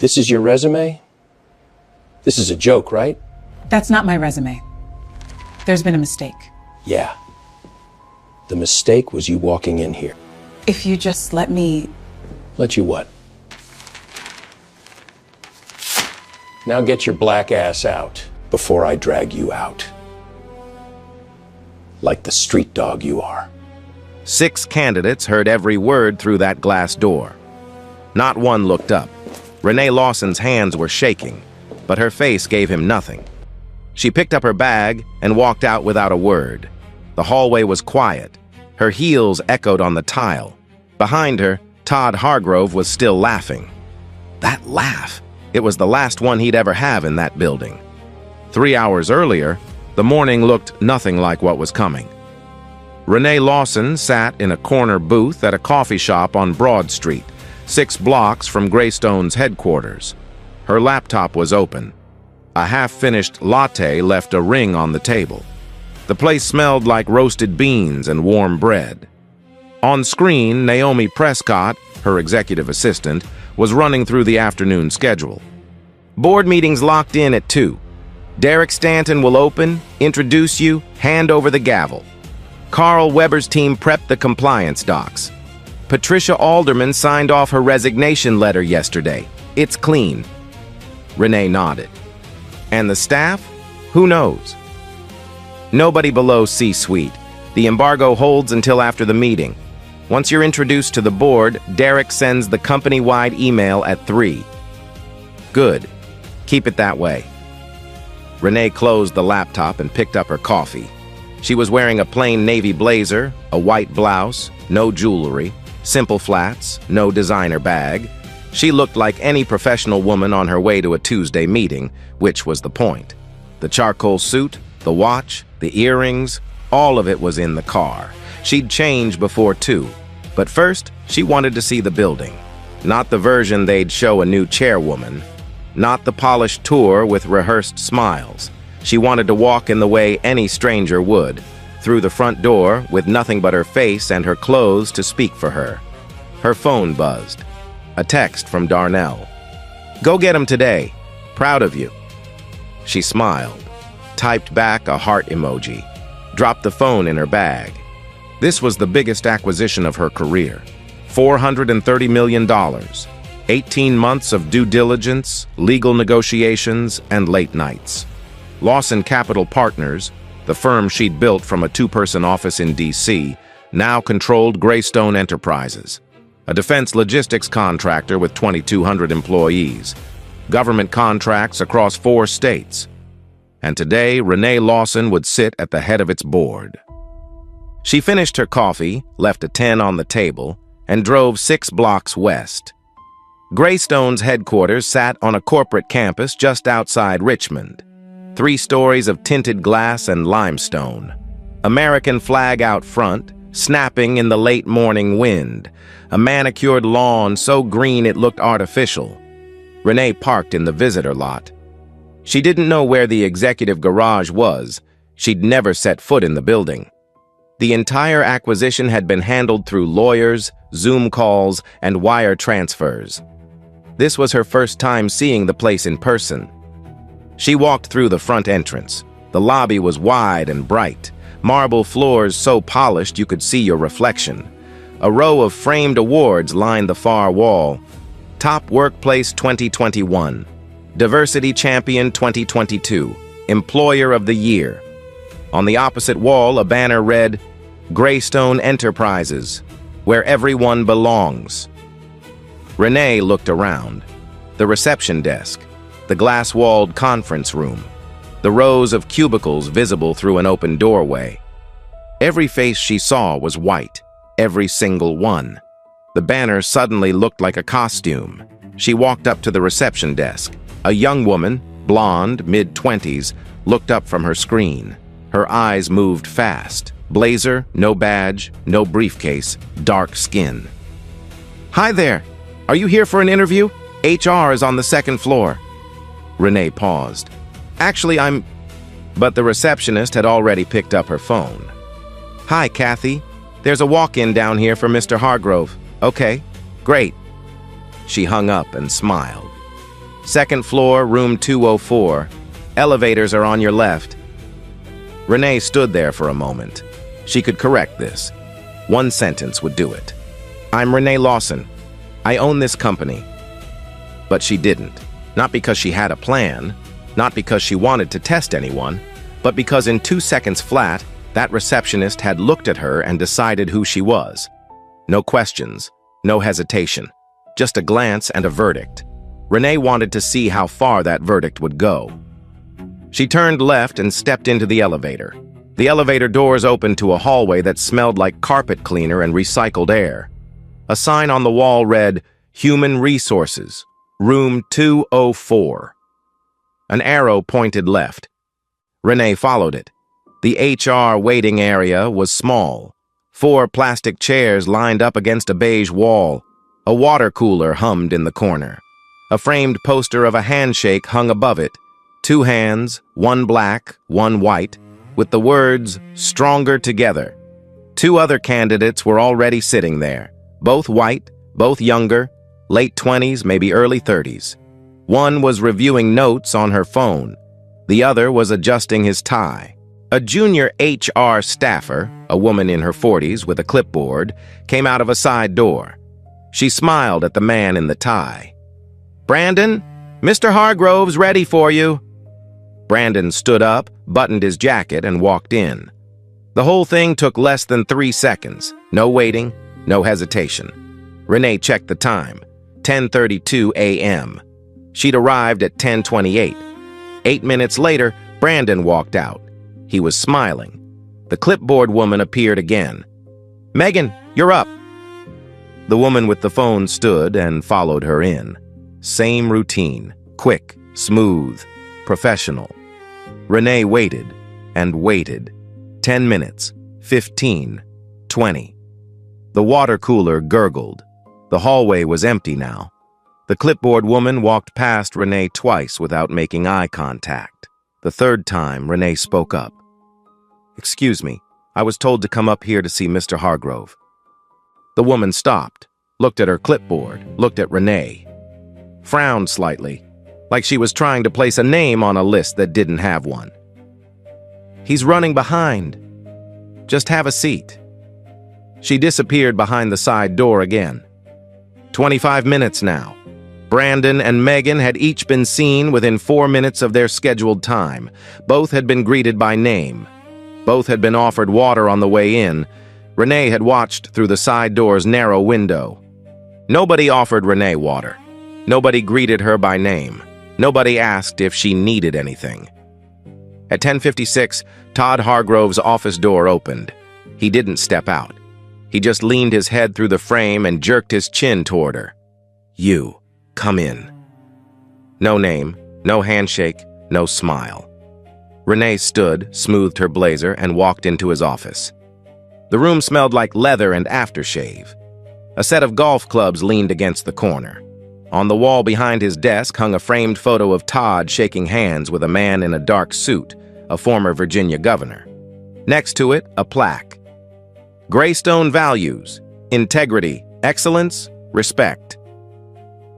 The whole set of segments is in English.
This is your resume? This is a joke, right? That's not my resume. There's been a mistake. Yeah. The mistake was you walking in here. If you just let me... Let you what? Now get your black ass out before I drag you out. Like the street dog you are. 6 candidates heard every word through that glass door. Not one looked up. Renee Lawson's hands were shaking, but her face gave him nothing. She picked up her bag and walked out without a word. The hallway was quiet. Her heels echoed on the tile. Behind her, Todd Hargrove was still laughing. That laugh! It was the last one he'd ever have in that building. 3 hours earlier, the morning looked nothing like what was coming. Renee Lawson sat in a corner booth at a coffee shop on Broad Street, 6 blocks from Greystone's headquarters. Her laptop was open. A half-finished latte left a ring on the table. The place smelled like roasted beans and warm bread. On screen, Naomi Prescott, her executive assistant, was running through the afternoon schedule. Board meetings locked in at 2. Derek Stanton will open, introduce you, hand over the gavel. Carl Weber's team prepped the compliance docs. Patricia Alderman signed off her resignation letter yesterday. It's clean. Renee nodded. And the staff? Who knows? Nobody below C-suite. The embargo holds until after the meeting. Once you're introduced to the board, Derek sends the company-wide email at 3. Good. Keep it that way. Renee closed the laptop and picked up her coffee. She was wearing a plain navy blazer, a white blouse, no jewelry, simple flats, no designer bag. She looked like any professional woman on her way to a Tuesday meeting, which was the point. The charcoal suit, the watch, the earrings, all of it was in the car. She'd change before 2, but first she wanted to see the building. Not the version they'd show a new chairwoman, not the polished tour with rehearsed smiles. She wanted to walk in the way any stranger would, through the front door with nothing but her face and her clothes to speak for her. Her phone buzzed. A text from Darnell. Go get him today. Proud of you. She smiled, typed back a heart emoji, dropped the phone in her bag. This was the biggest acquisition of her career. $430 million. 18 months of due diligence, legal negotiations, and late nights. Lawson Capital Partners, the firm she'd built from a 2-person office in D.C., now controlled Greystone Enterprises, a defense logistics contractor with 2,200 employees, government contracts across 4 states. And today, Renee Lawson would sit at the head of its board. She finished her coffee, left a 10 on the table, and drove 6 blocks west. Greystone's headquarters sat on a corporate campus just outside Richmond. 3 stories of tinted glass and limestone. American flag out front, snapping in the late morning wind. A manicured lawn so green it looked artificial. Renee parked in the visitor lot. She didn't know where the executive garage was. She'd never set foot in the building. The entire acquisition had been handled through lawyers, Zoom calls, and wire transfers. This was her first time seeing the place in person. She walked through the front entrance. The lobby was wide and bright, marble floors so polished you could see your reflection. A row of framed awards lined the far wall. Top Workplace 2021, Diversity Champion 2022, Employer of the Year. On the opposite wall, a banner read, Greystone Enterprises, where everyone belongs. Renee looked around. The reception desk, the glass-walled conference room, the rows of cubicles visible through an open doorway. Every face she saw was white, every single one. The banner suddenly looked like a costume. She walked up to the reception desk. A young woman, blonde, mid-20s, looked up from her screen. Her eyes moved fast. Blazer, no badge, no briefcase, dark skin. Hi there. Are you here for an interview? HR is on the 2nd floor. Renee paused. Actually, But the receptionist had already picked up her phone. Hi, Kathy. There's a walk-in down here for Mr. Hargrove. Okay, great. She hung up and smiled. Second floor, room 204. Elevators are on your left. Renee stood there for a moment. She could correct this. One sentence would do it. I'm Renee Lawson. I own this company. But she didn't. Not because she had a plan, not because she wanted to test anyone, but because in 2 seconds flat, that receptionist had looked at her and decided who she was. No questions, no hesitation, just a glance and a verdict. Renee wanted to see how far that verdict would go. She turned left and stepped into the elevator. The elevator doors opened to a hallway that smelled like carpet cleaner and recycled air. A sign on the wall read, Human Resources, Room 204. An arrow pointed left. Renee followed it. The HR waiting area was small. 4 plastic chairs lined up against a beige wall. A water cooler hummed in the corner. A framed poster of a handshake hung above it. 2 hands, one black, one white, with the words, Stronger Together. 2 other candidates were already sitting there, both white, both younger, late 20s, maybe early 30s. One was reviewing notes on her phone. The other was adjusting his tie. A junior HR staffer, a woman in her 40s with a clipboard, came out of a side door. She smiled at the man in the tie. Brandon, Mr. Hargrove's ready for you. Brandon stood up, buttoned his jacket, and walked in. The whole thing took less than 3 seconds. No waiting, no hesitation. Renee checked the time. 10:32 a.m. She'd arrived at 10:28. 8 minutes later, Brandon walked out. He was smiling. The clipboard woman appeared again. Megan, you're up. The woman with the phone stood and followed her in. Same routine. Quick, smooth, professional. Renee waited and waited. 10 minutes, 15, 20. The water cooler gurgled. The hallway was empty now. The clipboard woman walked past Renee twice without making eye contact. The third time, Renee spoke up. Excuse me, I was told to come up here to see Mr. Hargrove. The woman stopped, looked at her clipboard, looked at Renee, frowned slightly, like she was trying to place a name on a list that didn't have one. He's running behind. Just have a seat. She disappeared behind the side door again. 25 minutes now. Brandon and Megan had each been seen within 4 minutes of their scheduled time. Both had been greeted by name. Both had been offered water on the way in. Renee had watched through the side door's narrow window. Nobody offered Renee water. Nobody greeted her by name. Nobody asked if she needed anything. At 10:56, Todd Hargrove's office door opened. He didn't step out. He just leaned his head through the frame and jerked his chin toward her. You, come in. No name, no handshake, no smile. Renee stood, smoothed her blazer, and walked into his office. The room smelled like leather and aftershave. A set of golf clubs leaned against the corner. On the wall behind his desk hung a framed photo of Todd shaking hands with a man in a dark suit, a former Virginia governor. Next to it, a plaque. Greystone values, integrity, excellence, respect.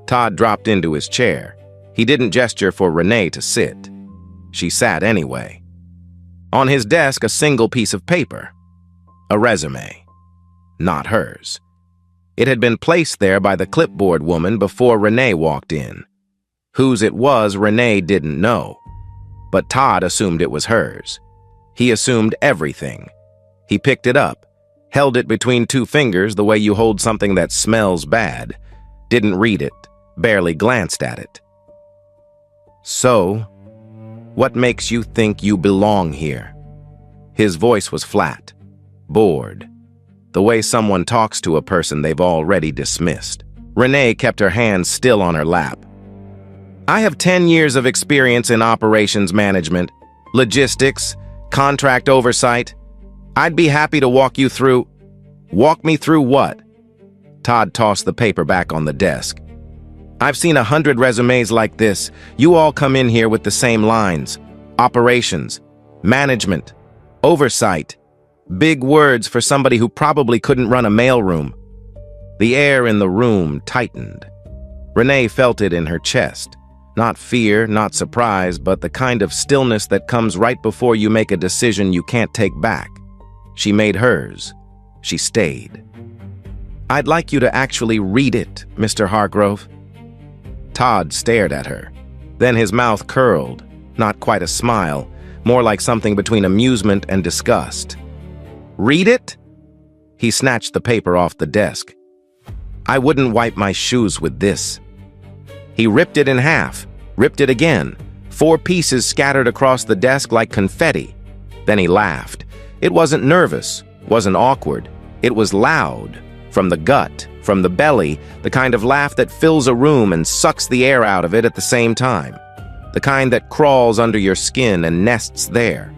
Todd dropped into his chair. He didn't gesture for Renee to sit. She sat anyway. On his desk, a single piece of paper. A resume. Not hers. It had been placed there by the clipboard woman before Renee walked in. Whose it was, Renee didn't know. But Todd assumed it was hers. He assumed everything. He picked it up, held it between 2 fingers the way you hold something that smells bad, didn't read it, barely glanced at it. So, what makes you think you belong here? His voice was flat, bored, the way someone talks to a person they've already dismissed. Renee kept her hands still on her lap. I have 10 years of experience in operations management, logistics, contract oversight. I'd be happy to walk you through. Walk me through what? Todd tossed the paper back on the desk. I've seen 100 resumes like this. You all come in here with the same lines. Operations, management, oversight. Big words for somebody who probably couldn't run a mailroom. The air in the room tightened. Renee felt it in her chest. Not fear, not surprise, but the kind of stillness that comes right before you make a decision you can't take back. She made hers. She stayed. "I'd like you to actually read it, Mr. Hargrove." Todd stared at her. Then his mouth curled, not quite a smile, more like something between amusement and disgust. "Read it?" He snatched the paper off the desk. "I wouldn't wipe my shoes with this." He ripped it in half, ripped it again, 4 pieces scattered across the desk like confetti. Then he laughed. It wasn't nervous, wasn't awkward. It was loud, from the gut, from the belly, the kind of laugh that fills a room and sucks the air out of it at the same time. The kind that crawls under your skin and nests there.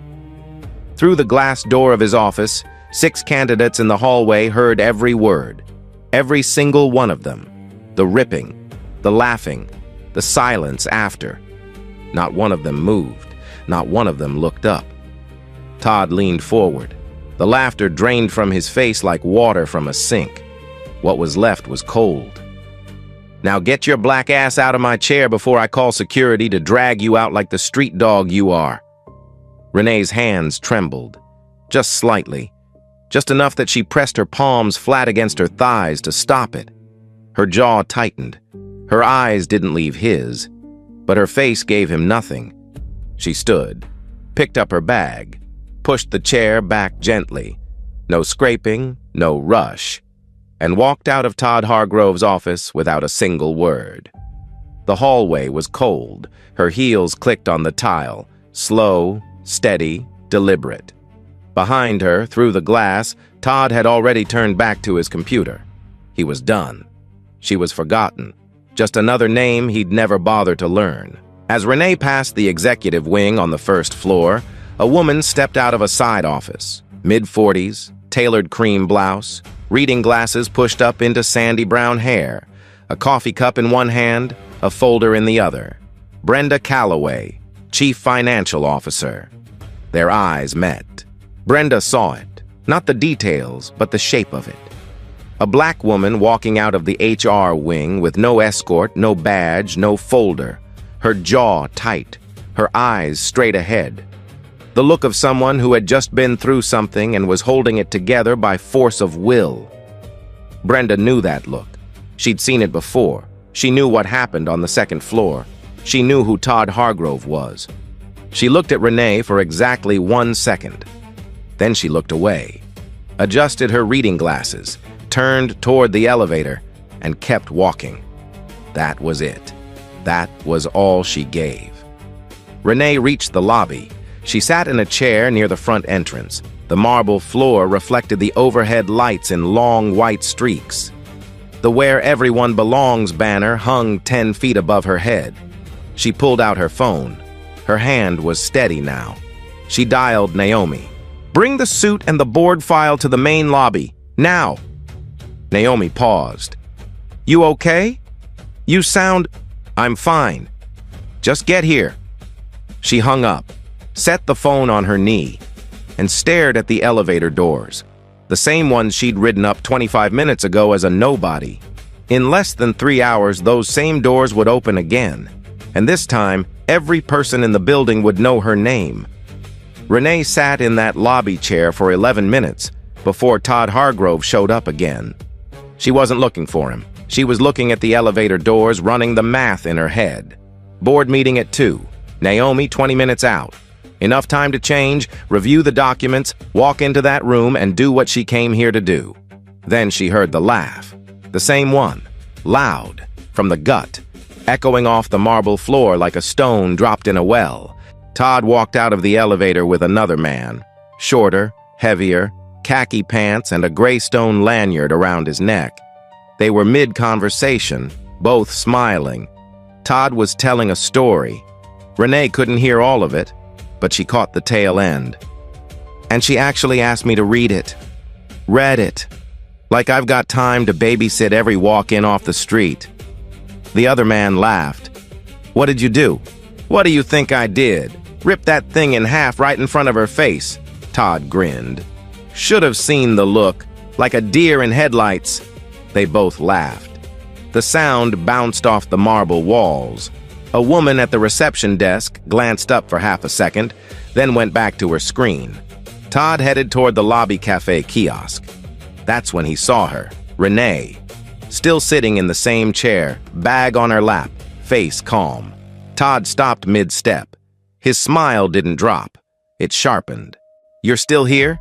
Through the glass door of his office, 6 candidates in the hallway heard every word. Every single one of them. The ripping, the laughing, the silence after. Not one of them moved. Not one of them looked up. Todd leaned forward. The laughter drained from his face like water from a sink. What was left was cold. "Now get your black ass out of my chair before I call security to drag you out like the street dog you are." Renee's hands trembled. Just slightly. Just enough that she pressed her palms flat against her thighs to stop it. Her jaw tightened. Her eyes didn't leave his, but her face gave him nothing. She stood, picked up her bag, pushed the chair back gently. No scraping, no rush. And walked out of Todd Hargrove's office without a single word. The hallway was cold. Her heels clicked on the tile, slow, steady, deliberate. Behind her, through the glass, Todd had already turned back to his computer. He was done. She was forgotten. Just another name he'd never bother to learn. As Renee passed the executive wing on the first floor, a woman stepped out of a side office, mid-40s, tailored cream blouse, reading glasses pushed up into sandy brown hair, a coffee cup in one hand, a folder in the other. Brenda Calloway, Chief Financial Officer. Their eyes met. Brenda saw it, not the details, but the shape of it. A black woman walking out of the HR wing with no escort, no badge, no folder. Her jaw tight, her eyes straight ahead. The look of someone who had just been through something and was holding it together by force of will. Brenda knew that look. She'd seen it before. She knew what happened on the second floor. She knew who Todd Hargrove was. She looked at Renee for exactly 1 second. Then she looked away, adjusted her reading glasses, turned toward the elevator, and kept walking. That was it. That was all she gave. Renee reached the lobby. She sat in a chair near the front entrance. The marble floor reflected the overhead lights in long white streaks. The "Where Everyone Belongs" banner hung 10 feet above her head. She pulled out her phone. Her hand was steady now. She dialed Naomi. "Bring the suit and the board file to the main lobby, now." Naomi paused. "You okay? You sound—" "I'm fine. Just get here." She hung up, set the phone on her knee, and stared at the elevator doors, the same ones she'd ridden up 25 minutes ago as a nobody. In less than 3 hours, those same doors would open again, and this time, every person in the building would know her name. Renee sat in that lobby chair for 11 minutes before Todd Hargrove showed up again. She wasn't looking for him. She was looking at the elevator doors, running the math in her head. Board meeting at 2. Naomi 20 minutes out. Enough time to change, review the documents, walk into that room, and do what she came here to do. Then she heard the laugh. The same one. Loud. From the gut. Echoing off the marble floor like a stone dropped in a well. Todd walked out of the elevator with another man. Shorter, heavier, khaki pants and a gray stone lanyard around his neck. They were mid-conversation, both smiling. Todd was telling a story. Renee couldn't hear all of it, but she caught the tail end. "And she actually asked me to read it. Read it. Like I've got time to babysit every walk-in off the street." The other man laughed. "What did you do?" "What do you think I did? Ripped that thing in half right in front of her face." Todd grinned. "Should have seen the look, like a deer in headlights." They both laughed. The sound bounced off the marble walls. A woman at the reception desk glanced up for half a second, then went back to her screen. Todd headed toward the lobby cafe kiosk. That's when he saw her, Renee, still sitting in the same chair, bag on her lap, face calm. Todd stopped mid-step. His smile didn't drop. It sharpened. "You're still here?"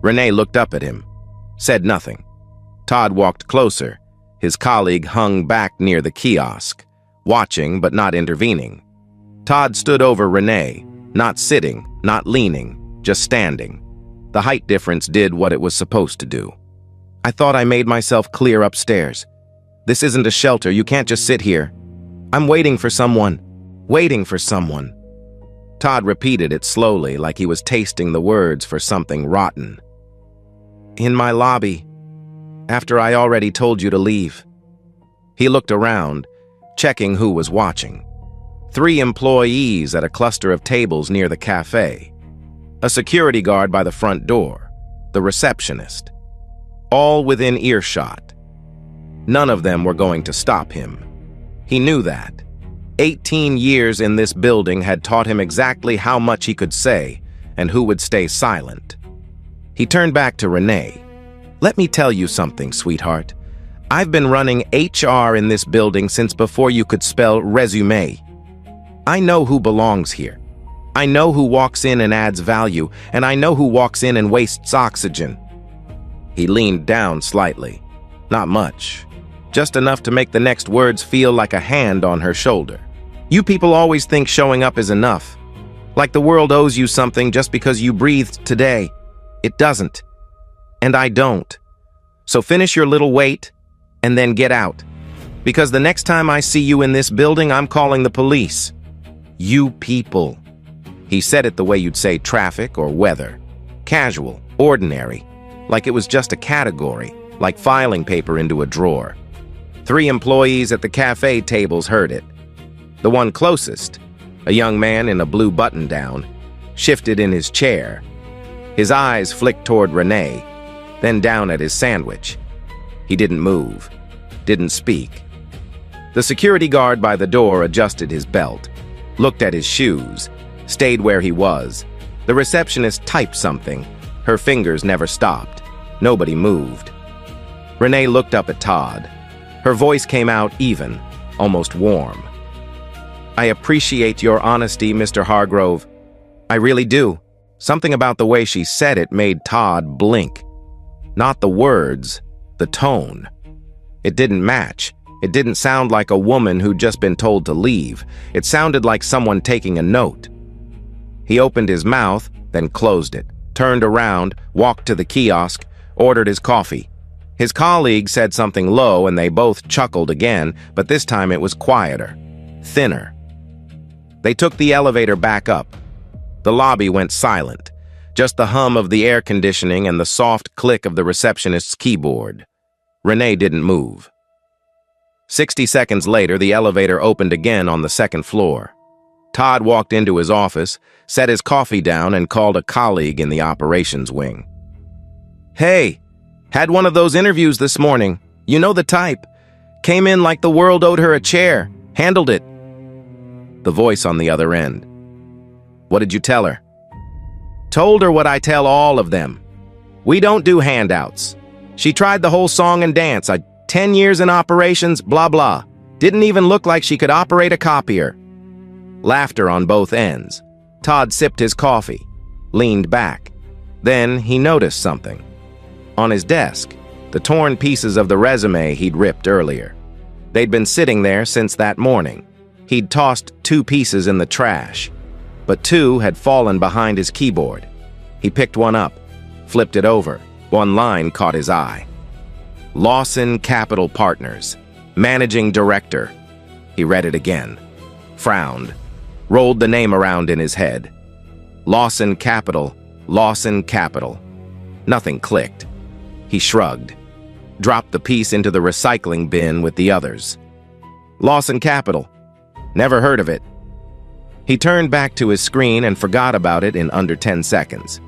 Renee looked up at him, said nothing. Todd walked closer. His colleague hung back near the kiosk, watching but not intervening. Todd stood over Renee, not sitting, not leaning, just standing. The height difference did what it was supposed to do. "I thought I made myself clear upstairs. This isn't a shelter, you can't just sit here. I'm waiting for someone. Waiting for someone." Todd repeated it slowly, like he was tasting the words for something rotten. "In my lobby, after I already told you to leave." He looked around, checking who was watching. 3 employees at a cluster of tables near the cafe. A security guard by the front door. The receptionist. All within earshot. None of them were going to stop him. He knew that. 18 years in this building had taught him exactly how much he could say and who would stay silent. He turned back to Renee. "Let me tell you something, sweetheart. I've been running HR in this building since before you could spell resume. I know who belongs here. I know who walks in and adds value, and I know who walks in and wastes oxygen." He leaned down slightly. Not much. Just enough to make the next words feel like a hand on her shoulder. "You people always think showing up is enough. Like the world owes you something just because you breathed today. It doesn't. And I don't. So finish your little wait and then get out. Because the next time I see you in this building, I'm calling the police. You people." He said it the way you'd say traffic or weather. Casual, ordinary, like it was just a category, like filing paper into a drawer. 3 employees at the cafe tables heard it. The one closest, a young man in a blue button-down, shifted in his chair. His eyes flicked toward Renee, then down at his sandwich. He didn't move, didn't speak. The security guard by the door adjusted his belt, looked at his shoes, stayed where he was. The receptionist typed something. Her fingers never stopped. Nobody moved. Renee looked up at Todd. Her voice came out even, almost warm. "I appreciate your honesty, Mr. Hargrove. I really do." Something about the way she said it made Todd blink. Not the words, the tone. It didn't match. It didn't sound like a woman who'd just been told to leave. It sounded like someone taking a note. He opened his mouth, then closed it, turned around, walked to the kiosk, ordered his coffee. His colleague said something low and they both chuckled again, but this time it was quieter, thinner. They took the elevator back up. The lobby went silent, just the hum of the air conditioning and the soft click of the receptionist's keyboard. Renee didn't move. 60 seconds later, the elevator opened again on the 2nd floor. Todd walked into his office, set his coffee down, and called a colleague in the operations wing. "Hey, had one of those interviews this morning. You know the type. Came in like the world owed her a chair. Handled it." The voice on the other end. "What did you tell her?" "Told her what I tell all of them. We don't do handouts. She tried the whole song and dance. 10 years in operations, blah blah. Didn't even look like she could operate a copier." Laughter on both ends. Todd sipped his coffee, leaned back. Then he noticed something. On his desk, the torn pieces of the resume he'd ripped earlier. They'd been sitting there since that morning. He'd tossed 2 pieces in the trash, but 2 had fallen behind his keyboard. He picked one up, flipped it over. One line caught his eye. Lawson Capital Partners, Managing Director. He read it again, frowned, rolled the name around in his head. Lawson Capital, Lawson Capital. Nothing clicked. He shrugged, dropped the piece into the recycling bin with the others. Lawson Capital. Never heard of it. He turned back to his screen and forgot about it in under 10 seconds.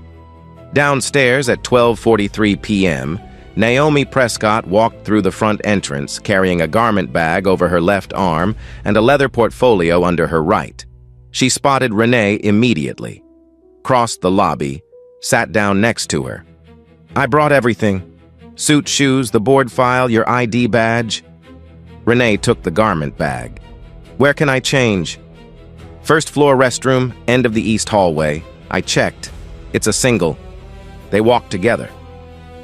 Downstairs at 12:43 p.m., Naomi Prescott walked through the front entrance, carrying a garment bag over her left arm and a leather portfolio under her right. She spotted Renee immediately, crossed the lobby, sat down next to her. "I brought everything. Suit, shoes, the board file, your ID badge." Renee took the garment bag. "Where can I change?" "First floor restroom, end of the east hallway. I checked. It's a single." They walked together.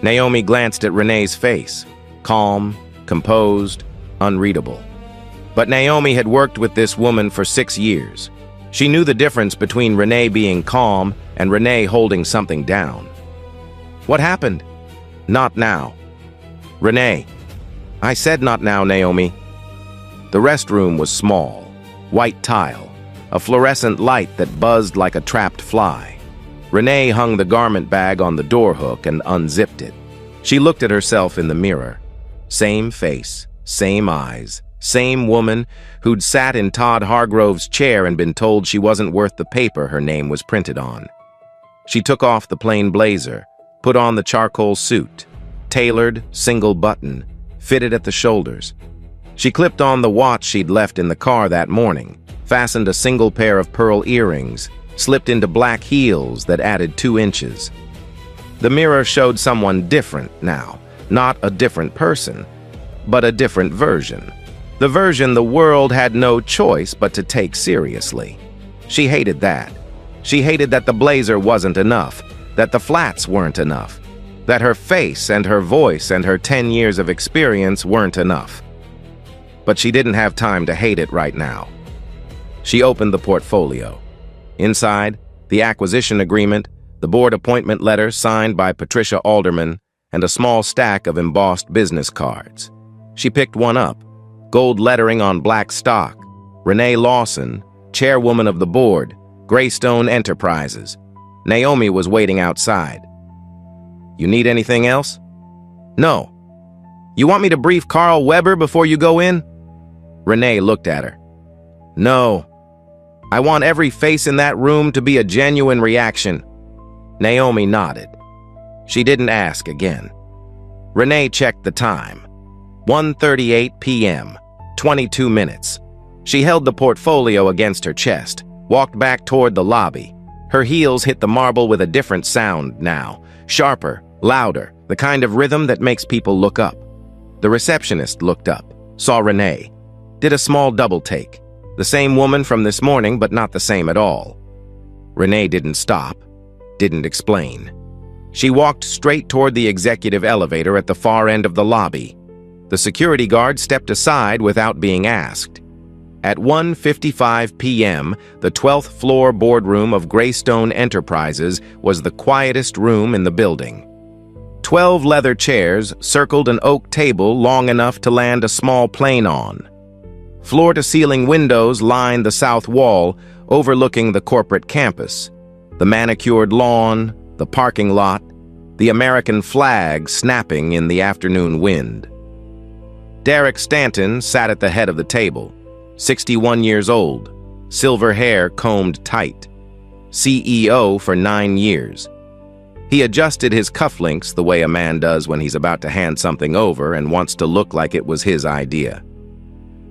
Naomi glanced at Renee's face, calm, composed, unreadable. But Naomi had worked with this woman for 6 years. She knew the difference between Renee being calm and Renee holding something down. "What happened?" "Not now." "Renee." "I said not now, Naomi." The restroom was small, white tile, a fluorescent light that buzzed like a trapped fly. Renee hung the garment bag on the door hook and unzipped it. She looked at herself in the mirror. Same face, same eyes, same woman who'd sat in Todd Hargrove's chair and been told she wasn't worth the paper her name was printed on. She took off the plain blazer, put on the charcoal suit, tailored, single button, fitted at the shoulders. She clipped on the watch she'd left in the car that morning, fastened a single pair of pearl earrings, slipped into black heels that added 2 inches. The mirror showed someone different now, not a different person, but a different version. The version the world had no choice but to take seriously. She hated that. She hated that the blazer wasn't enough, that the flats weren't enough, that her face and her voice and her 10 years of experience weren't enough. But she didn't have time to hate it right now. She opened the portfolio. Inside, the acquisition agreement, the board appointment letter signed by Patricia Alderman, and a small stack of embossed business cards. She picked one up, gold lettering on black stock, Renee Lawson, chairwoman of the board, Greystone Enterprises. Naomi was waiting outside. "You need anything else?" "No." "You want me to brief Carl Weber before you go in?" Renee looked at her. "No. I want every face in that room to be a genuine reaction." Naomi nodded. She didn't ask again. Renee checked the time. 1:38 p.m., 22 minutes. She held the portfolio against her chest, walked back toward the lobby. Her heels hit the marble with a different sound now, sharper, louder, the kind of rhythm that makes people look up. The receptionist looked up, saw Renee, did a small double take. The same woman from this morning, but not the same at all. Renee didn't stop, didn't explain. She walked straight toward the executive elevator at the far end of the lobby. The security guard stepped aside without being asked. At 1:55 p.m., the 12th floor boardroom of Greystone Enterprises was the quietest room in the building. 12 leather chairs circled an oak table long enough to land a small plane on. Floor-to-ceiling windows lined the south wall, overlooking the corporate campus. The manicured lawn, the parking lot, the American flag snapping in the afternoon wind. Derek Stanton sat at the head of the table, 61 years old, silver hair combed tight, CEO for 9 years. He adjusted his cufflinks the way a man does when he's about to hand something over and wants to look like it was his idea.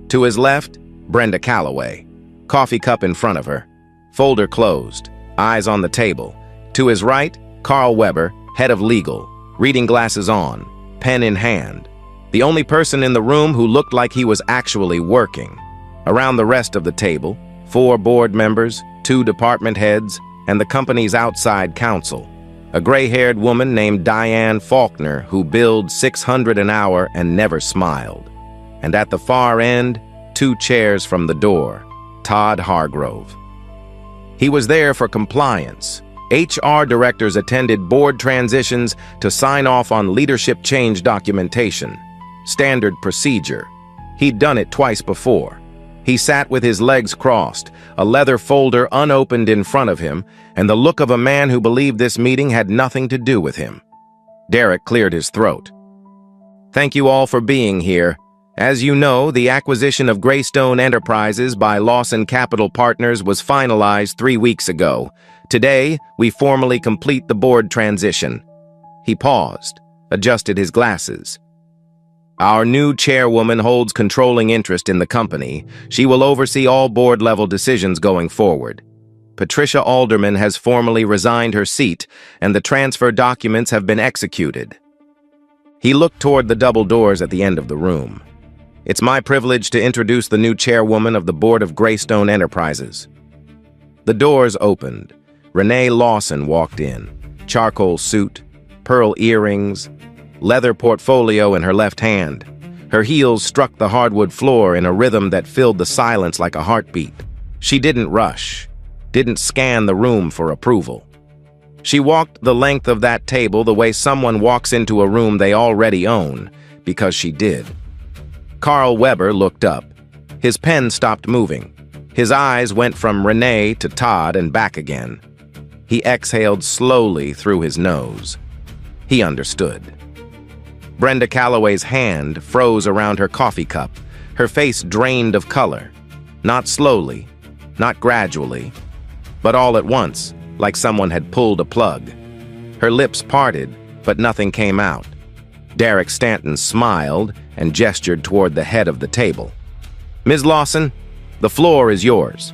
To his left, Brenda Calloway, coffee cup in front of her, folder closed, eyes on the table. To his right, Carl Weber, head of legal, reading glasses on, pen in hand. The only person in the room who looked like he was actually working. Around the rest of the table, 4 board members, 2 department heads, and the company's outside counsel. A gray-haired woman named Diane Faulkner who billed $600 an hour and never smiled. And at the far end, 2 chairs from the door, Todd Hargrove. He was there for compliance. HR directors attended board transitions to sign off on leadership change documentation. Standard procedure. He'd done it twice before. He sat with his legs crossed, a leather folder unopened in front of him, and the look of a man who believed this meeting had nothing to do with him. Derek cleared his throat. "Thank you all for being here. As you know, the acquisition of Greystone Enterprises by Lawson Capital Partners was finalized 3 weeks ago. Today, we formally complete the board transition." He paused, adjusted his glasses. Our new chairwoman holds controlling interest in the company. She will oversee all board-level decisions going forward. Patricia Alderman has formally resigned her seat, and the transfer documents have been executed. He looked toward the double doors at the end of the room. It's my privilege to introduce the new chairwoman of the Board of Greystone Enterprises. The doors opened. Renee Lawson walked in. Charcoal suit, pearl earrings, leather portfolio in her left hand. Her heels struck the hardwood floor in a rhythm that filled the silence like a heartbeat. She didn't rush, didn't scan the room for approval. She walked the length of that table the way someone walks into a room they already own, because she did. Carl Weber looked up. His pen stopped moving. His eyes went from Renee to Todd and back again. He exhaled slowly through his nose. He understood. Brenda Calloway's hand froze around her coffee cup. Her face drained of color. Not slowly, not gradually, but all at once, like someone had pulled a plug. Her lips parted, but nothing came out. Derek Stanton smiled and gestured toward the head of the table. "Ms. Lawson, the floor is yours."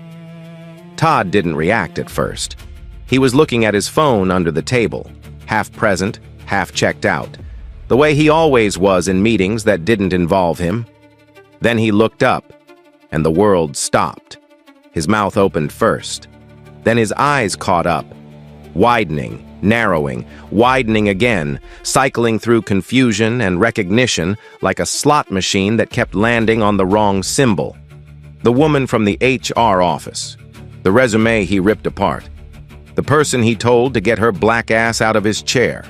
Todd didn't react at first. He was looking at his phone under the table, half present, half checked out, the way he always was in meetings that didn't involve him. Then he looked up, and the world stopped. His mouth opened first. Then his eyes caught up, widening, narrowing, widening again, cycling through confusion and recognition like a slot machine that kept landing on the wrong symbol. The woman from the HR office, the resume he ripped apart, the person he told to get her black ass out of his chair,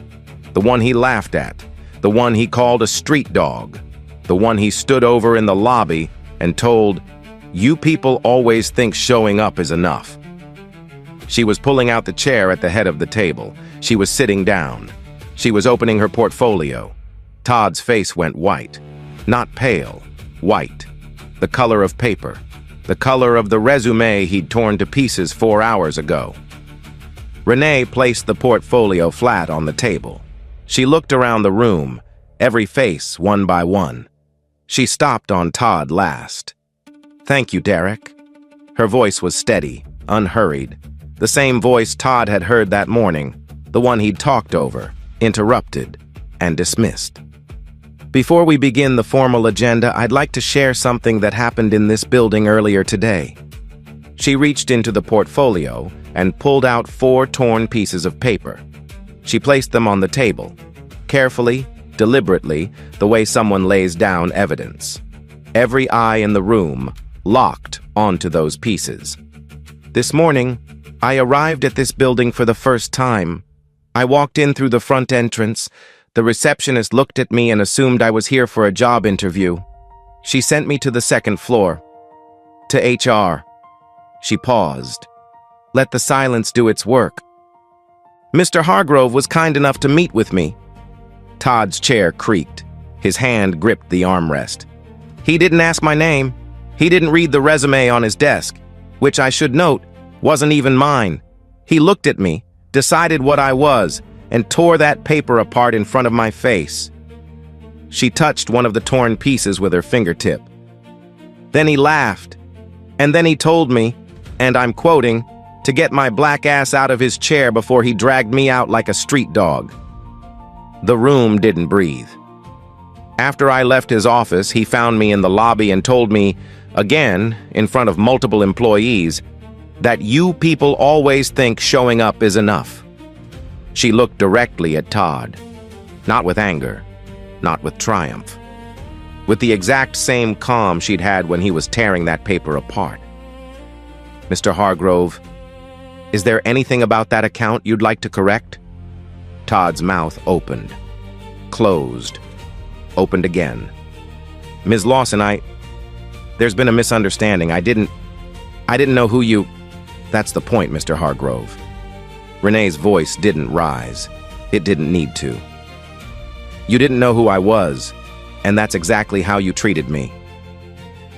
the one he laughed at, the one he called a street dog, the one he stood over in the lobby and told, "You people always think showing up is enough." She was pulling out the chair at the head of the table. She was sitting down. She was opening her portfolio. Todd's face went white. Not pale, white. The color of paper. The color of the resume he'd torn to pieces 4 hours ago. Renee placed the portfolio flat on the table. She looked around the room, every face one by one. She stopped on Todd last. "Thank you, Derek." Her voice was steady, unhurried. The same voice Todd had heard that morning, the one he'd talked over, interrupted, and dismissed. "Before we begin the formal agenda, I'd like to share something that happened in this building earlier today." She reached into the portfolio and pulled out 4 torn pieces of paper. She placed them on the table, carefully, deliberately, the way someone lays down evidence. Every eye in the room locked onto those pieces. "This morning, I arrived at this building for the first time. I walked in through the front entrance. The receptionist looked at me and assumed I was here for a job interview. She sent me to the 2nd floor. To HR. She paused. Let the silence do its work. Mr. Hargrove was kind enough to meet with me." Todd's chair creaked. His hand gripped the armrest. "He didn't ask my name. He didn't read the resume on his desk, which I should note, wasn't even mine. He looked at me, decided what I was, and tore that paper apart in front of my face." She touched one of the torn pieces with her fingertip. "Then he laughed. And then he told me, and I'm quoting, to get my black ass out of his chair before he dragged me out like a street dog." The room didn't breathe. After I left his office, he found me in the lobby and told me, again, in front of multiple employees, that you people always think showing up is enough. She looked directly at Todd, not with anger, not with triumph, with the exact same calm she'd had when he was tearing that paper apart. "Mr. Hargrove, is there anything about that account you'd like to correct?" Todd's mouth opened, closed, opened again. "Ms. Lawson, there's been a misunderstanding. I didn't know who you..." "That's the point, Mr. Hargrove." Renee's voice didn't rise. It didn't need to. "You didn't know who I was, and that's exactly how you treated me."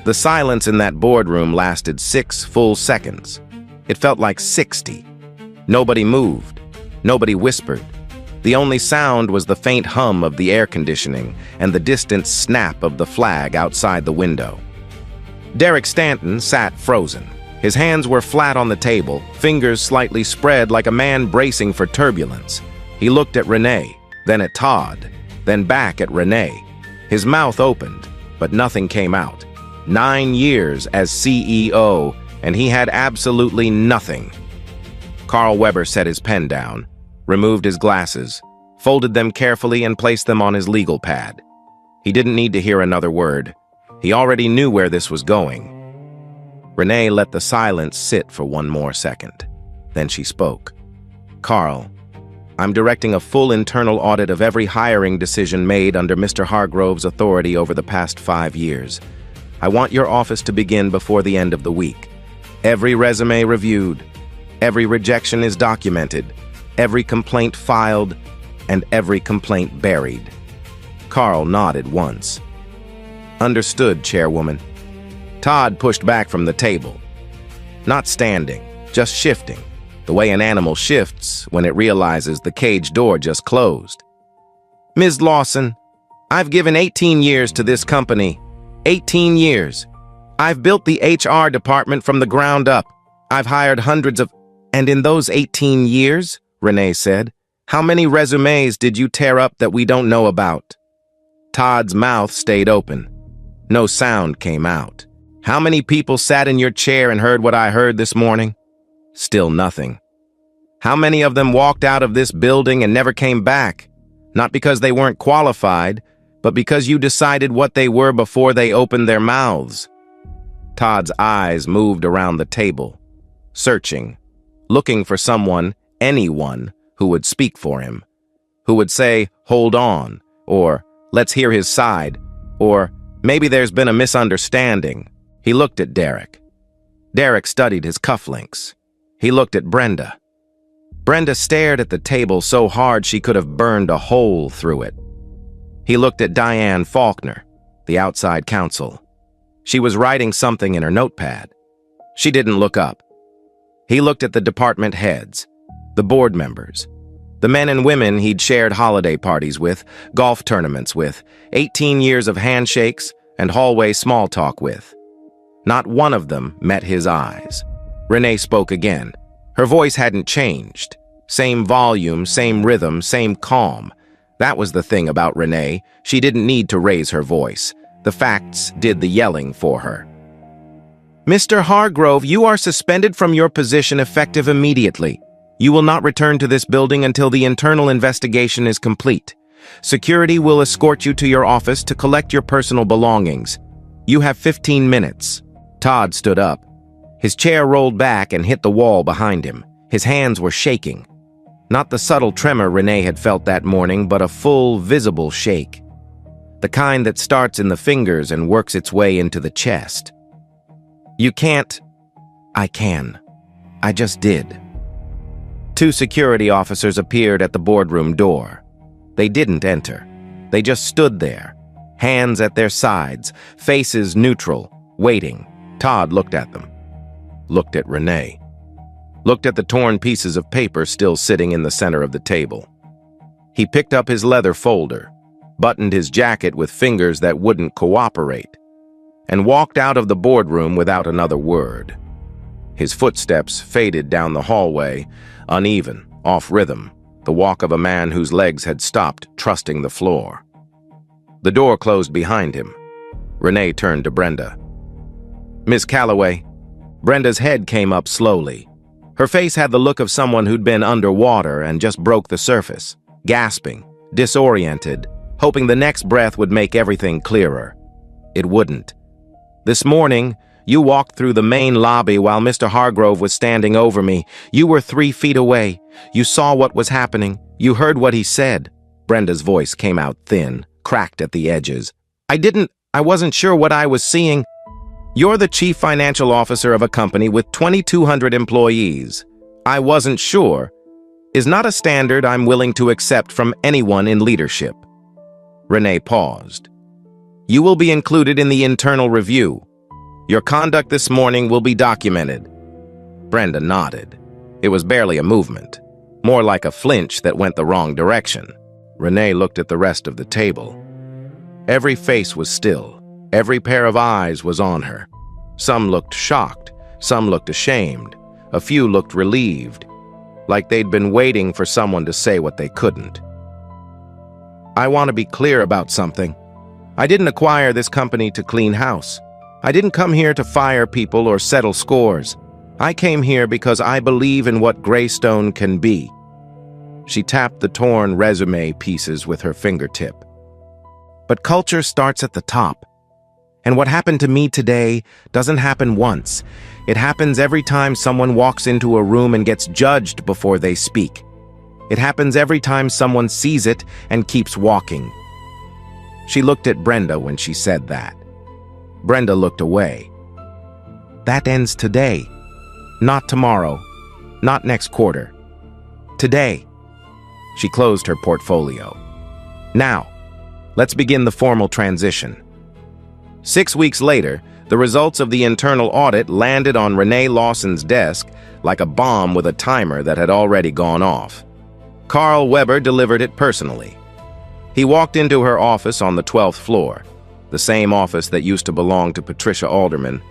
The silence in that boardroom lasted 6 full seconds. It felt like 60. Nobody moved. Nobody whispered. The only sound was the faint hum of the air conditioning and the distant snap of the flag outside the window. Derek Stanton sat frozen. His hands were flat on the table, fingers slightly spread like a man bracing for turbulence. He looked at Renee, then at Todd, then back at Renee. His mouth opened, but nothing came out. 9 years as CEO, and he had absolutely nothing. Carl Weber set his pen down, removed his glasses, folded them carefully and placed them on his legal pad. He didn't need to hear another word. He already knew where this was going. Renee let the silence sit for one more second. Then she spoke. "Carl, I'm directing a full internal audit of every hiring decision made under Mr. Hargrove's authority over the past 5 years. I want your office to begin before the end of the week. Every resume reviewed, every rejection is documented, every complaint filed, and every complaint buried." Carl nodded once. "Understood, Chairwoman." Todd pushed back from the table. Not standing, just shifting, the way an animal shifts when it realizes the cage door just closed. "Ms. Lawson, I've given 18 years to this company. 18 years. I've built the HR department from the ground up. I've hired hundreds of—" "And in those 18 years," Renee said, "how many resumes did you tear up that we don't know about?" Todd's mouth stayed open. No sound came out. "How many people sat in your chair and heard what I heard this morning?" Still nothing. "How many of them walked out of this building and never came back? Not because they weren't qualified, but because you decided what they were before they opened their mouths." Todd's eyes moved around the table, searching, looking for someone, anyone, who would speak for him, who would say, "Hold on," or "Let's hear his side," or "Maybe there's been a misunderstanding." He looked at Derek. Derek studied his cufflinks. He looked at Brenda. Brenda stared at the table so hard she could have burned a hole through it. He looked at Diane Faulkner, the outside counsel. She was writing something in her notepad. She didn't look up. He looked at the department heads, the board members, the men and women he'd shared holiday parties with, golf tournaments with, 18 years of handshakes and hallway small talk with. Not one of them met his eyes. Renee spoke again. Her voice hadn't changed. Same volume, same rhythm, same calm. That was the thing about Renee. She didn't need to raise her voice. The facts did the yelling for her. "Mr. Hargrove, you are suspended from your position effective immediately. You will not return to this building until the internal investigation is complete. Security will escort you to your office to collect your personal belongings. You have 15 minutes. Todd stood up. His chair rolled back and hit the wall behind him. His hands were shaking. Not the subtle tremor Renee had felt that morning, but a full, visible shake. The kind that starts in the fingers and works its way into the chest. "You can't." "I can. I just did." 2 security officers appeared at the boardroom door. They didn't enter. They just stood there, hands at their sides, faces neutral, waiting. Todd looked at them. Looked at Renee. Looked at the torn pieces of paper still sitting in the center of the table. He picked up his leather folder, buttoned his jacket with fingers that wouldn't cooperate, and walked out of the boardroom without another word. His footsteps faded down the hallway, uneven, off rhythm, the walk of a man whose legs had stopped trusting the floor. The door closed behind him. Renee turned to Brenda. "Miss Calloway." Brenda's head came up slowly. Her face had the look of someone who'd been underwater and just broke the surface, gasping, disoriented, hoping the next breath would make everything clearer. It wouldn't. "This morning, you walked through the main lobby while Mr. Hargrove was standing over me. You were 3 feet away. You saw what was happening. You heard what he said." Brenda's voice came out thin, cracked at the edges. I wasn't sure what I was seeing." "You're the chief financial officer of a company with 2,200 employees. I wasn't sure is not a standard I'm willing to accept from anyone in leadership." Renee paused. "You will be included in the internal review. Your conduct this morning will be documented." Brenda nodded. It was barely a movement. more like a flinch that went the wrong direction. Renee looked at the rest of the table. Every face was still. Every pair of eyes was on her. Some looked shocked. Some looked ashamed. A few looked relieved, like they'd been waiting for someone to say what they couldn't. I want to be clear about something. I didn't acquire this company to clean house. I didn't come here to fire people or settle scores. I came here because I believe in what Greystone can be. She tapped the torn resume pieces with her fingertip. But culture starts at the top. And what happened to me today doesn't happen once. It happens every time someone walks into a room and gets judged before they speak. It happens every time someone sees it and keeps walking. She looked at Brenda when she said that. Brenda looked away. That ends today. Not tomorrow. Not next quarter. Today. She closed her portfolio. Now, let's begin the formal transition. 6 weeks later, the results of the internal audit landed on Renee Lawson's desk like a bomb with a timer that had already gone off. Carl Weber delivered it personally. He walked into her office on the 12th floor, the same office that used to belong to Patricia Alderman,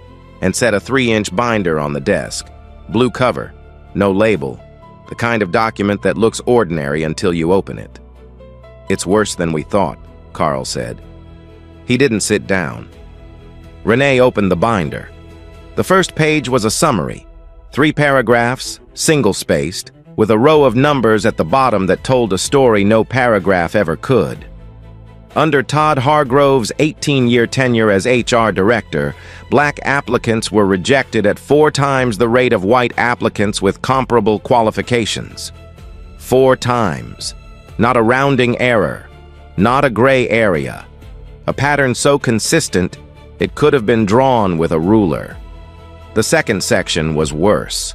and set a 3-inch binder on the desk. Blue cover, no label, the kind of document that looks ordinary until you open it. It's worse than we thought, Carl said. He didn't sit down. Renee opened the binder. The first page was a summary, 3 paragraphs, single-spaced, with a row of numbers at the bottom that told a story no paragraph ever could. Under Todd Hargrove's 18-year tenure as HR director, black applicants were rejected at 4 times the rate of white applicants with comparable qualifications. 4 times. Not a rounding error. Not a gray area. A pattern so consistent, it could have been drawn with a ruler. The second section was worse.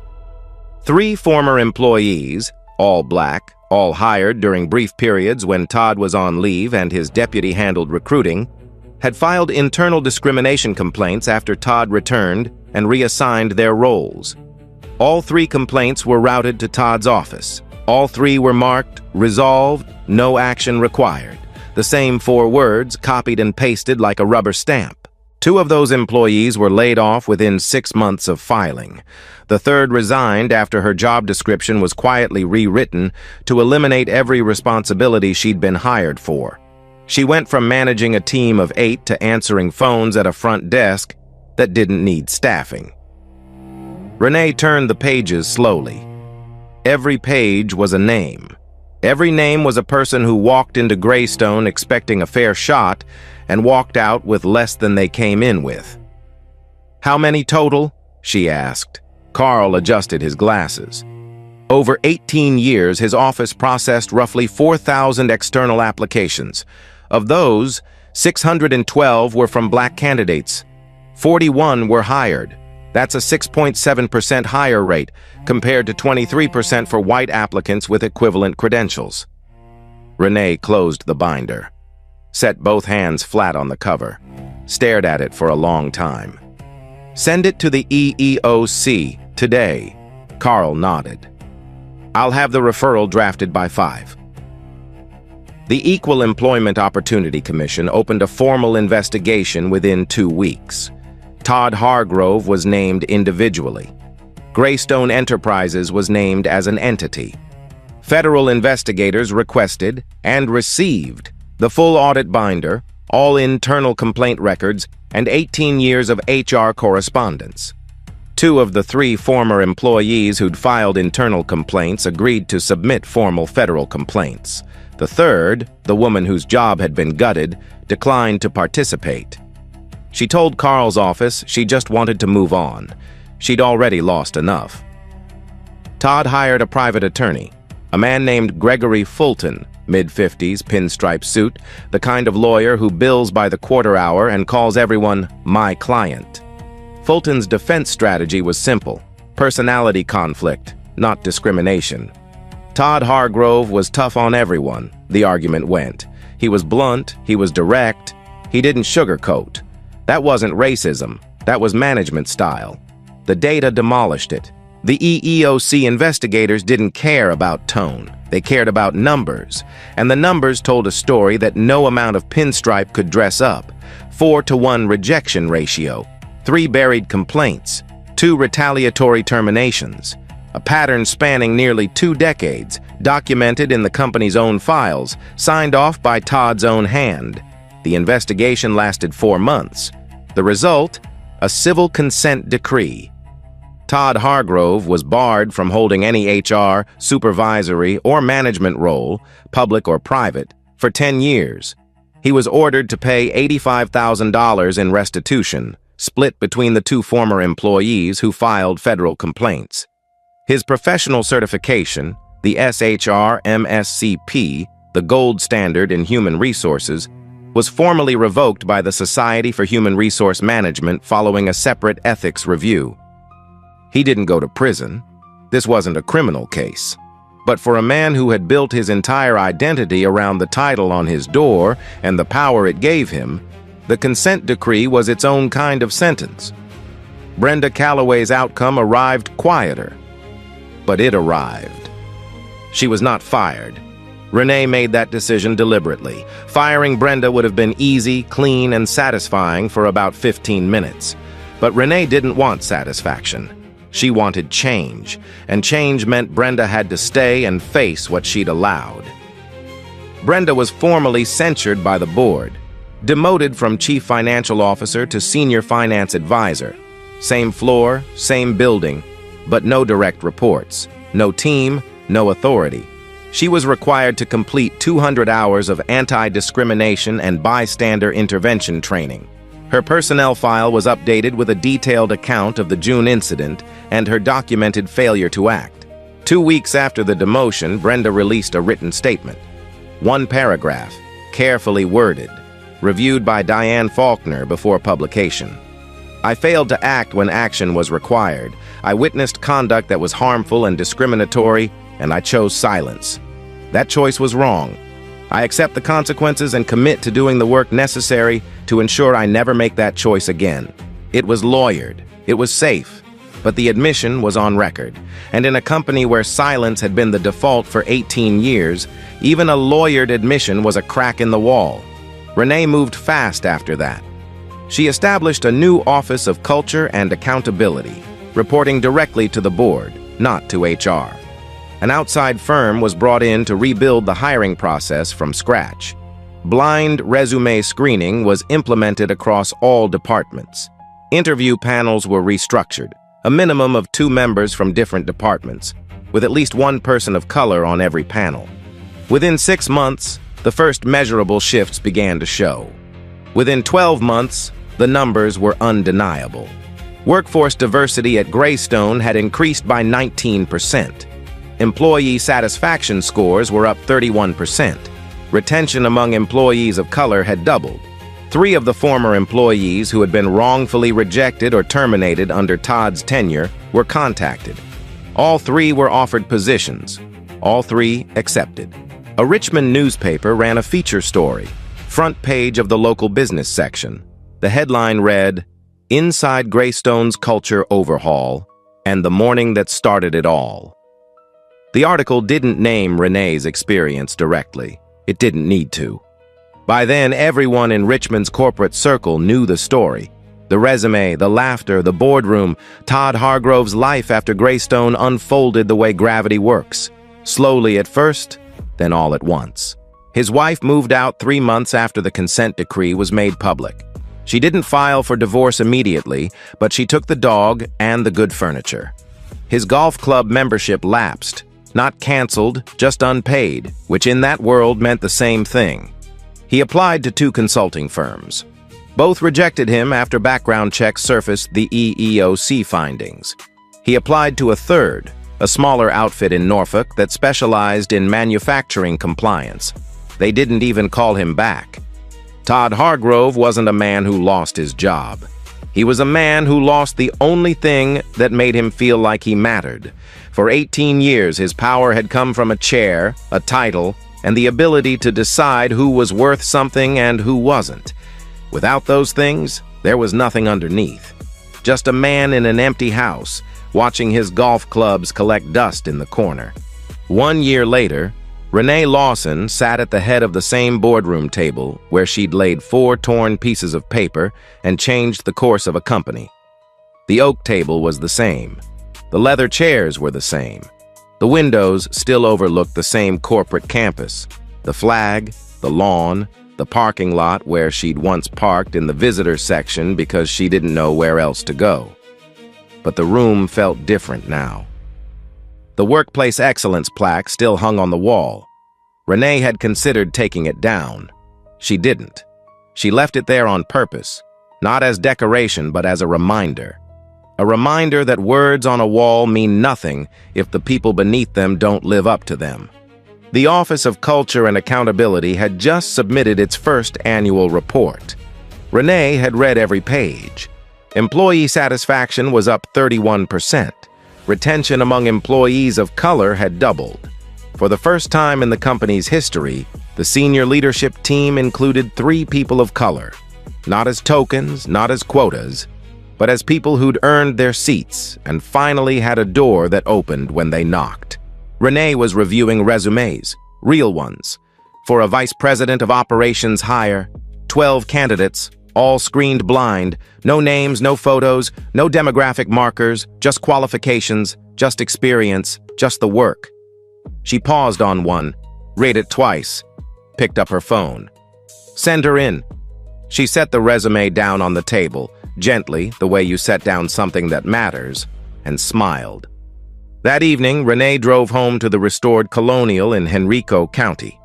3 former employees, all black, all hired during brief periods when Todd was on leave and his deputy handled recruiting, had filed internal discrimination complaints after Todd returned and reassigned their roles. All 3 complaints were routed to Todd's office. All 3 were marked, resolved, no action required. The same 4 words copied and pasted like a rubber stamp. 2 of those employees were laid off within 6 months of filing. The 3rd resigned after her job description was quietly rewritten to eliminate every responsibility she'd been hired for. She went from managing a team of 8 to answering phones at a front desk that didn't need staffing. Renee turned the pages slowly. Every page was a name. Every name was a person who walked into Greystone expecting a fair shot and walked out with less than they came in with. How many total? She asked. Carl adjusted his glasses. Over 18 years, his office processed roughly 4,000 external applications. Of those, 612 were from black candidates. 41 were hired. That's a 6.7% higher rate, compared to 23% for white applicants with equivalent credentials. Renee closed the binder, set both hands flat on the cover, stared at it for a long time. Send it to the EEOC today. Carl nodded. I'll have the referral drafted by 5. The Equal Employment Opportunity Commission opened a formal investigation within 2 weeks. Todd Hargrove was named individually. Greystone Enterprises was named as an entity. Federal investigators requested and received the full audit binder, all internal complaint records, and 18 years of HR correspondence. 2 of the 3 former employees who'd filed internal complaints agreed to submit formal federal complaints. The 3rd, the woman whose job had been gutted, declined to participate. She told Carl's office she just wanted to move on. She'd already lost enough. Todd hired a private attorney, a man named Gregory Fulton, mid-50s, pinstripe suit, the kind of lawyer who bills by the quarter hour and calls everyone "my client." Fulton's defense strategy was simple: personality conflict, not discrimination. Todd Hargrove was tough on everyone, the argument went. He was blunt, he was direct, he didn't sugarcoat. That wasn't racism, that was management style. The data demolished it. The EEOC investigators didn't care about tone. They cared about numbers, and the numbers told a story that no amount of pinstripe could dress up. 4-to-1 rejection ratio, 3 buried complaints, 2 retaliatory terminations, a pattern spanning nearly 2 decades, documented in the company's own files, signed off by Todd's own hand. The investigation lasted 4 months. The result? A civil consent decree. Todd Hargrove was barred from holding any HR, supervisory, or management role, public or private, for 10 years. He was ordered to pay $85,000 in restitution, split between the 2 former employees who filed federal complaints. His professional certification, the SHR-MSCP, the gold standard in human resources, was formally revoked by the Society for Human Resource Management following a separate ethics review. He didn't go to prison. This wasn't a criminal case. But for a man who had built his entire identity around the title on his door and the power it gave him, the consent decree was its own kind of sentence. Brenda Calloway's outcome arrived quieter, but it arrived. She was not fired. Renee made that decision deliberately. Firing Brenda would have been easy, clean, and satisfying for about 15 minutes. But Renee didn't want satisfaction. She wanted change, and change meant Brenda had to stay and face what she'd allowed. Brenda was formally censured by the board, demoted from chief financial officer to senior finance advisor. Same floor, same building, but no direct reports, no team, no authority. She was required to complete 200 hours of anti-discrimination and bystander intervention training. Her personnel file was updated with a detailed account of the June incident and her documented failure to act. 2 weeks after the demotion, Brenda released a written statement. 1 paragraph, carefully worded, reviewed by Diane Faulkner before publication. I failed to act when action was required. I witnessed conduct that was harmful and discriminatory, and I chose silence. That choice was wrong. I accept the consequences and commit to doing the work necessary to ensure I never make that choice again. It was lawyered. It was safe. But the admission was on record. And in a company where silence had been the default for 18 years, even a lawyered admission was a crack in the wall. Renee moved fast after that. She established a new Office of Culture and Accountability, reporting directly to the board, not to HR. An outside firm was brought in to rebuild the hiring process from scratch. Blind resume screening was implemented across all departments. Interview panels were restructured, a minimum of 2 members from different departments, with at least 1 person of color on every panel. Within 6 months, the first measurable shifts began to show. Within 12 months, the numbers were undeniable. Workforce diversity at Greystone had increased by 19%. Employee satisfaction scores were up 31%. Retention among employees of color had doubled. 3 of the former employees who had been wrongfully rejected or terminated under Todd's tenure were contacted. All 3 were offered positions. All 3 accepted. A Richmond newspaper ran a feature story, front page of the local business section. The headline read, "Inside Greystone's Culture Overhaul, and the Morning That Started It All." The article didn't name Renee's experience directly. It didn't need to. By then, everyone in Richmond's corporate circle knew the story. The resume, the laughter, the boardroom, Todd Hargrove's life after Greystone unfolded the way gravity works. Slowly at first, then all at once. His wife moved out 3 months after the consent decree was made public. She didn't file for divorce immediately, but she took the dog and the good furniture. His golf club membership lapsed. Not canceled, just unpaid, which in that world meant the same thing. He applied to 2 consulting firms. Both rejected him after background checks surfaced the EEOC findings. He applied to a third, a smaller outfit in Norfolk that specialized in manufacturing compliance. They didn't even call him back. Todd Hargrove wasn't a man who lost his job. He was a man who lost the only thing that made him feel like he mattered. For 18 years, his power had come from a chair, a title, and the ability to decide who was worth something and who wasn't. Without those things, there was nothing underneath. Just a man in an empty house, watching his golf clubs collect dust in the corner. 1 year later, Renee Lawson sat at the head of the same boardroom table where she'd laid 4 torn pieces of paper and changed the course of a company. The oak table was the same. The leather chairs were the same. The windows still overlooked the same corporate campus. The flag, the lawn, the parking lot where she'd once parked in the visitor section because she didn't know where else to go. But the room felt different now. The Workplace Excellence plaque still hung on the wall. Renee had considered taking it down. She didn't. She left it there on purpose, not as decoration but as a reminder. A reminder that words on a wall mean nothing if the people beneath them don't live up to them. The Office of Culture and Accountability had just submitted its first annual report. Renee had read every page. Employee satisfaction was up 31%. Retention among employees of color had doubled. For the first time in the company's history, the senior leadership team included 3 people of color, not as tokens, not as quotas, but as people who'd earned their seats and finally had a door that opened when they knocked. Renee was reviewing resumes, real ones, for a vice president of operations hire, 12 candidates, all screened blind, no names, no photos, no demographic markers, just qualifications, just experience, just the work. She paused on one, read it twice, picked up her phone. Send her in. She set the resume down on the table, gently, the way you set down something that matters, and smiled. That evening, Renee drove home to the restored Colonial in Henrico County.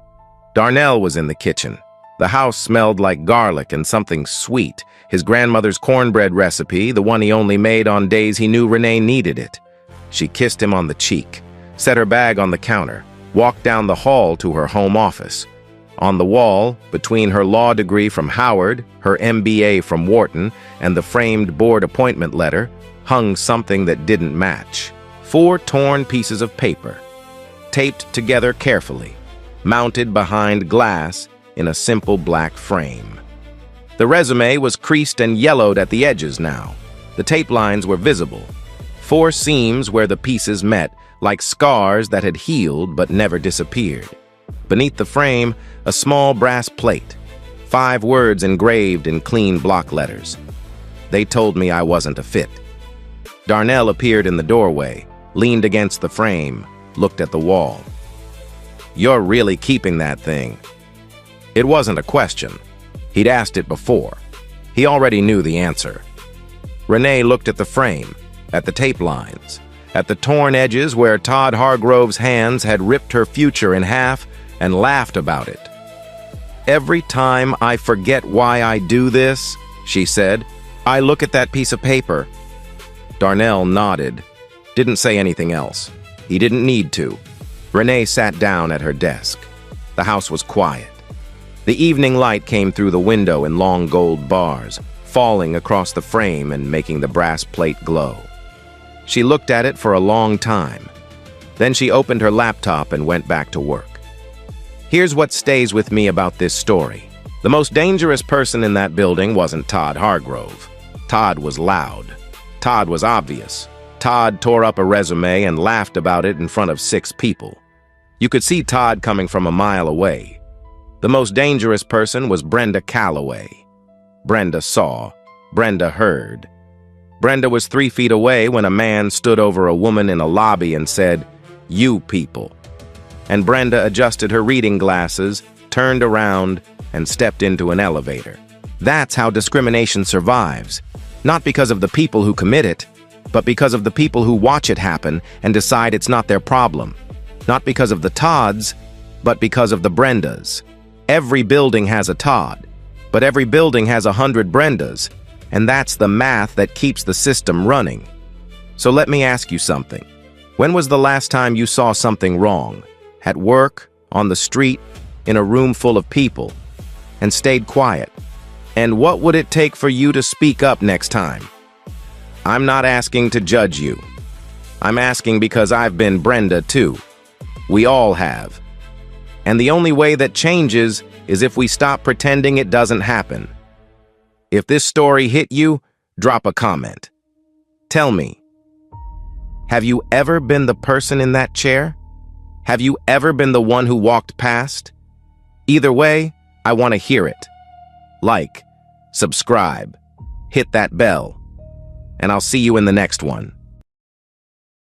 Darnell was in the kitchen. The house smelled like garlic and something sweet, his grandmother's cornbread recipe, the one he only made on days he knew Renee needed it. She kissed him on the cheek, set her bag on the counter, walked down the hall to her home office. On the wall, between her law degree from Howard, her MBA from Wharton, and the framed board appointment letter, hung something that didn't match. 4 torn pieces of paper, taped together carefully, mounted behind glass in a simple black frame. The resume was creased and yellowed at the edges now. The tape lines were visible. 4 seams where the pieces met, like scars that had healed but never disappeared. Beneath the frame, a small brass plate, 5 words engraved in clean block letters. They told me I wasn't a fit. Darnell appeared in the doorway, leaned against the frame, looked at the wall. "You're really keeping that thing." It wasn't a question. He'd asked it before. He already knew the answer. Renee looked at the frame, at the tape lines, at the torn edges where Todd Hargrove's hands had ripped her future in half, and laughed about it. "Every time I forget why I do this," she said, "I look at that piece of paper." Darnell nodded, didn't say anything else. He didn't need to. Renee sat down at her desk. The house was quiet. The evening light came through the window in long gold bars, falling across the frame and making the brass plate glow. She looked at it for a long time. Then she opened her laptop and went back to work. Here's what stays with me about this story. The most dangerous person in that building wasn't Todd Hargrove. Todd was loud. Todd was obvious. Todd tore up a resume and laughed about it in front of 6 people. You could see Todd coming from a mile away. The most dangerous person was Brenda Calloway. Brenda saw. Brenda heard. Brenda was 3 feet away when a man stood over a woman in a lobby and said, "You people." And Brenda adjusted her reading glasses, turned around, and stepped into an elevator. That's how discrimination survives. Not because of the people who commit it, but because of the people who watch it happen and decide it's not their problem. Not because of the Todds, but because of the Brendas. Every building has a Todd, but every building has 100 Brendas, and that's the math that keeps the system running. So let me ask you something. When was the last time you saw something wrong? At work, on the street, in a room full of people, and stayed quiet? And what would it take for you to speak up next time? I'm not asking to judge you. I'm asking because I've been Brenda too. We all have. And the only way that changes is if we stop pretending it doesn't happen. If this story hit you, drop a comment. Tell me, Have you ever been the person in that chair? Have you ever been the one who walked past? Either way, I want to hear it. Like, subscribe, hit that bell, and I'll see you in the next one.